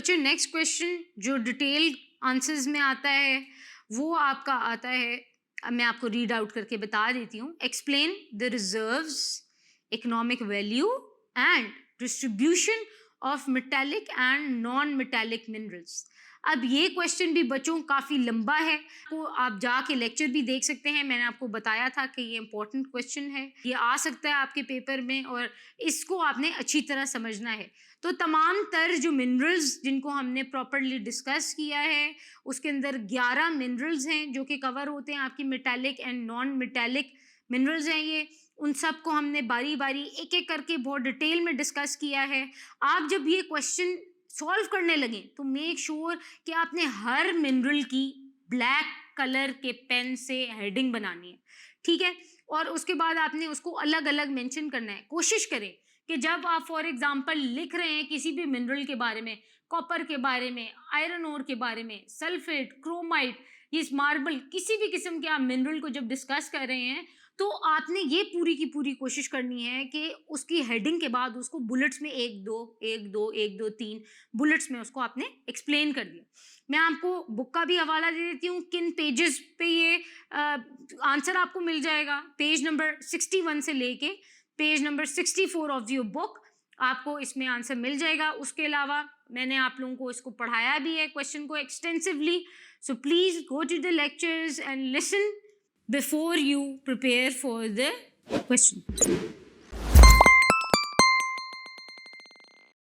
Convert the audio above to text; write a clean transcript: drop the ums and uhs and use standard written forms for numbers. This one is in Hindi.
बच्चों नेक्स्ट क्वेश्चन जो डिटेल आंसर्स में आता है वो आपका आता है, अब मैं आपको रीड आउट करके बता देती हूँ। Explain the reserves, economic value and distribution of metallic and non metallic minerals. अब ये क्वेश्चन भी बच्चों काफ़ी लंबा है, तो आप जाके लेक्चर भी देख सकते हैं। मैंने आपको बताया था कि ये इंपॉर्टेंट क्वेश्चन है, ये आ सकता है आपके पेपर में और इसको आपने अच्छी तरह समझना है। तो तमाम तर जो मिनरल्स जिनको हमने प्रॉपरली डिस्कस किया है, उसके अंदर 11 मिनरल्स हैं जो कि कवर होते हैं आपकी metallic and non metallic minerals हैं ये। उन सब को हमने बारी बारी एक एक करके बहुत डिटेल में डिस्कस किया है। आप जब ये क्वेश्चन सॉल्व करने लगें तो मेक श्योर कि आपने हर मिनरल की ब्लैक कलर के पेन से हेडिंग बनानी है, ठीक है। और उसके बाद आपने उसको अलग अलग मेंशन करना है। कोशिश करें कि जब आप फॉर एग्जांपल लिख रहे हैं किसी भी मिनरल के बारे में, कॉपर के बारे में, आयरन ओर के बारे में, सल्फेट, क्रोमाइट, ये मार्बल, किसी भी किस्म के आप मिनरल को जब डिस्कस कर रहे हैं तो आपने ये पूरी की पूरी कोशिश करनी है कि उसकी हेडिंग के बाद उसको बुलेट्स में एक दो तीन बुलेट्स में उसको आपने एक्सप्लेन कर दिया। मैं आपको बुक का भी हवाला दे देती हूँ, किन पेजेस पे ये आंसर आपको मिल जाएगा। पेज नंबर 61 से लेके page number 64 of your book आपको इसमें आंसर मिल जाएगा। उसके अलावा मैंने आप लोगों को इसको पढ़ाया भी है क्वेश्चन को extensively, so please go to the lectures and listen before you prepare for the question.